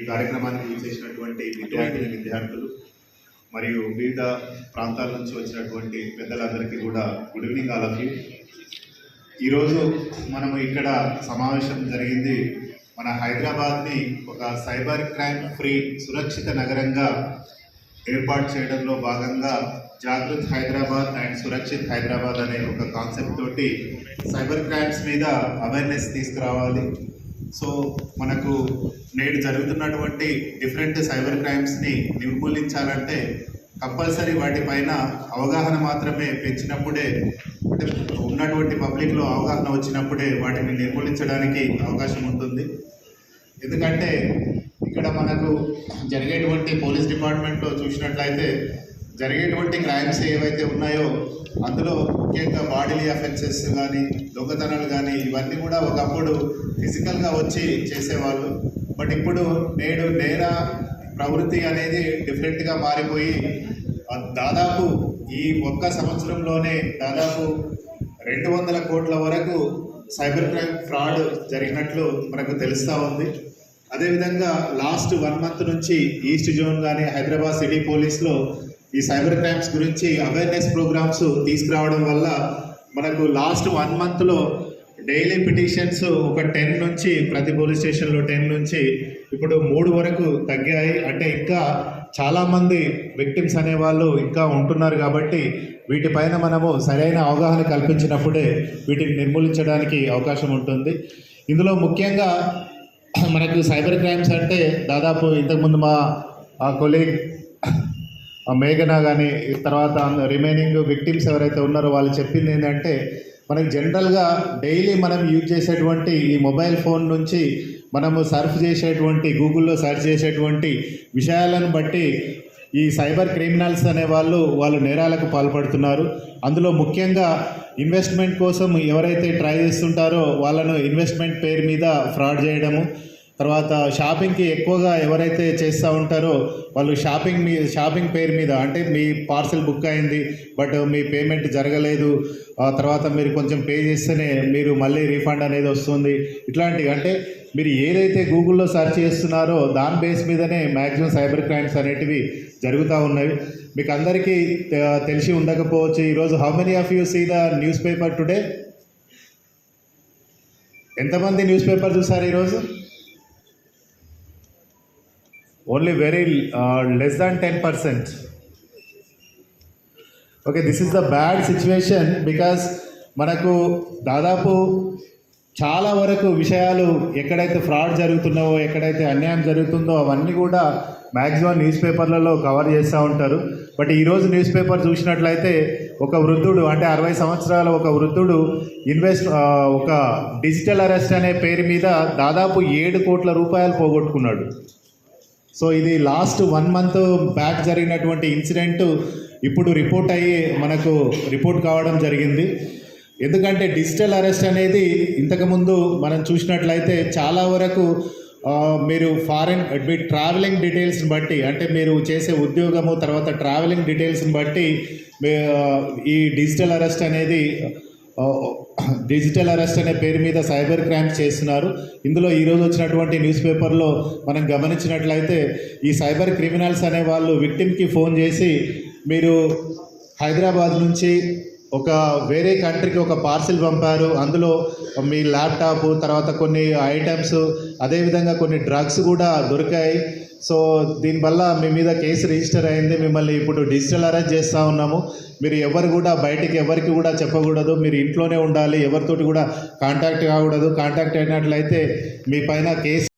ఈ కార్యక్రమానికి విచ్చేసినటువంటి విద్యార్థులు మరియు వివిధ ప్రాంతాల నుంచి వచ్చినటువంటి పెద్దలందరికీ కూడా good evening all of you. ఈరోజు మనము ఇక్కడ సమావేశం జరిగింది మన హైదరాబాద్ని ఒక సైబర్ క్రైమ్ ఫ్రీ సురక్షిత నగరంగా ఏర్పాటు చేయడంలో భాగంగా జాగృత్ హైదరాబాద్ అండ్ సురక్షిత్ హైదరాబాద్ అనే ఒక కాన్సెప్ట్ తోటి సైబర్ క్రైమ్స్ మీద అవేర్నెస్ తీసుకురావాలి. సో మనకు నేడు జరుగుతున్నటువంటి డిఫరెంట్ సైబర్ క్రైమ్స్ని నిర్మూలించాలంటే కంపల్సరీ వాటిపైన అవగాహన మాత్రమే పెంచినప్పుడే, అంటే ఉన్నటువంటి పబ్లిక్లో అవగాహన వచ్చినప్పుడే వాటిని నిర్మూలించడానికి అవకాశం ఉంటుంది. ఎందుకంటే ఇక్కడ మనకు జరిగేటువంటి పోలీస్ డిపార్ట్మెంట్లో చూసినట్లయితే జరిగేటువంటి క్రైమ్స్ ఏవైతే ఉన్నాయో అందులో ముఖ్యంగా బాడీలీ అఫెన్సెస్ కానీ దొంగతనాలు కానీ ఇవన్నీ కూడా ఒకప్పుడు ఫిజికల్గా వచ్చి చేసేవాళ్ళు. బట్ ఇప్పుడు నేడు నేర ప్రవృత్తి అనేది డిఫరెంట్గా మారిపోయి దాదాపు ఈ ఒక్క సంవత్సరంలోనే దాదాపు 200 కోట్ల వరకు సైబర్ క్రైమ్ ఫ్రాడ్ జరిగినట్లు మనకు తెలుస్తూ ఉంది. అదేవిధంగా లాస్ట్ 1 మంత్ నుంచి ఈస్ట్ జోన్ కానీ హైదరాబాద్ సిటీ పోలీస్లో ఈ సైబర్ క్రైమ్స్ గురించి అవేర్నెస్ ప్రోగ్రామ్స్ తీసుకురావడం వల్ల మనకు లాస్ట్ 1 మంత్లో డైలీ పిటిషన్స్ ఒక 10 నుంచి ప్రతి పోలీస్ స్టేషన్లో 10 నుంచి ఇప్పుడు 3 వరకు తగ్గాయి. అంటే ఇంకా చాలామంది విక్టిమ్స్ అనేవాళ్ళు ఇంకా ఉంటున్నారు కాబట్టి వీటిపైన మనము సరైన అవగాహన కల్పించినప్పుడే వీటిని నిర్మూలించడానికి అవకాశం ఉంటుంది. ఇందులో ముఖ్యంగా మనకు సైబర్ క్రైమ్స్ అంటే దాదాపు ఇంతకుముందు మా కొలీగ్ మేఘన కానీ తర్వాత రిమైనింగ్ విక్టిమ్స్ ఎవరైతే ఉన్నారో వాళ్ళు చెప్పింది ఏంటంటే మనకి జనరల్గా డైలీ మనం యూజ్ చేసేటువంటి ఈ మొబైల్ ఫోన్ నుంచి మనము సర్ఫ్ చేసేటువంటి గూగుల్లో సెర్చ్ చేసేటువంటి విషయాలను బట్టి ఈ సైబర్ క్రిమినల్స్ అనే వాళ్ళు నేరాలకు పాల్పడుతున్నారు. అందులో ముఖ్యంగా ఇన్వెస్ట్మెంట్ కోసం ఎవరైతే ట్రై చేస్తుంటారో వాళ్ళను ఇన్వెస్ట్మెంట్ పేరు మీద ఫ్రాడ్ చేయడము, తర్వాత షాపింగ్కి ఎక్కువగా ఎవరైతే చేస్తూ ఉంటారో వాళ్ళు షాపింగ్ పేరు మీద, అంటే మీ పార్సెల్ బుక్ అయింది బట్ మీ పేమెంట్ జరగలేదు, తర్వాత మీరు కొంచెం పే చేస్తేనే మీరు మళ్ళీ రీఫండ్ అనేది వస్తుంది. ఇట్లాంటివి అంటే మీరు ఏదైతే గూగుల్లో సెర్చ్ చేస్తున్నారో దాని బేస్ మీదనే మ్యాక్సిమం సైబర్ క్రైమ్స్ అనేటివి జరుగుతూ ఉన్నాయి. మీకు అందరికీ తెలిసి ఉండకపోవచ్చు. ఈరోజు how many of you see the newspaper today? ఎంతమంది న్యూస్ పేపర్ చూసారు ఈరోజు? Only very less than 10%. Okay, this is the bad situation because మనకు దాదాపు చాలా వరకు విషయాలు ఎక్కడైతే ఫ్రాడ్ జరుగుతున్నావో, ఎక్కడైతే అన్యాయం జరుగుతుందో అవన్నీ కూడా మ్యాక్సిమం న్యూస్ పేపర్లలో కవర్ చేస్తూ ఉంటారు. బట్ ఈరోజు న్యూస్ పేపర్ చూసినట్లయితే ఒక వృద్ధుడు, అంటే 60 సంవత్సరాల ఒక వృద్ధుడు ఒక డిజిటల్ అరెస్ట్ అనే పేరు మీద దాదాపు 7 కోట్ల రూపాయలు పోగొట్టుకున్నాడు. సో ఇది లాస్ట్ 1 మంత్ బ్యాక్ జరిగినటువంటి ఇన్సిడెంట్ ఇప్పుడు మనకు రిపోర్ట్ కావడం జరిగింది. ఎందుకంటే డిజిటల్ అరెస్ట్ అనేది ఇంతకుముందు మనం చూసినట్లయితే చాలా వరకు మీరు మీ ట్రావెలింగ్ డీటెయిల్స్ని బట్టి, అంటే మీరు చేసే ఉద్యోగము తర్వాత ట్రావెలింగ్ డీటెయిల్స్ని బట్టి ఈ డిజిటల్ అరెస్ట్ అనే పేరు మీద సైబర్ క్రైమ్స్ చేస్తున్నారు. ఇందులో ఈరోజు వచ్చినటువంటి న్యూస్ పేపర్లో మనం గమనించినట్లయితే ఈ సైబర్ క్రిమినల్స్ అనే వాళ్ళు విక్టిమ్కి ఫోన్ చేసి మీరు హైదరాబాద్ నుంచి ఒక వేరే కంట్రీకి ఒక పార్సిల్ పంపారు, అందులో మీ ల్యాప్టాప్ తర్వాత కొన్ని ఐటమ్స్ అదేవిధంగా కొన్ని డ్రగ్స్ కూడా దొరికాయి. సో దీనివల్ల మీ మీద కేసు రిజిస్టర్ అయింది, మిమ్మల్ని ఇప్పుడు డిజిటల్ అరెస్ట్ చేస్తూ ఉన్నాము. మీరు ఎవరు కూడా బయటికి ఎవరికి కూడా చెప్పకూడదు, మీరు ఇంట్లోనే ఉండాలి, ఎవరితోటి కూడా కాంటాక్ట్ కాకూడదు. కాంటాక్ట్ అయినట్లయితే మీ పైన కేసు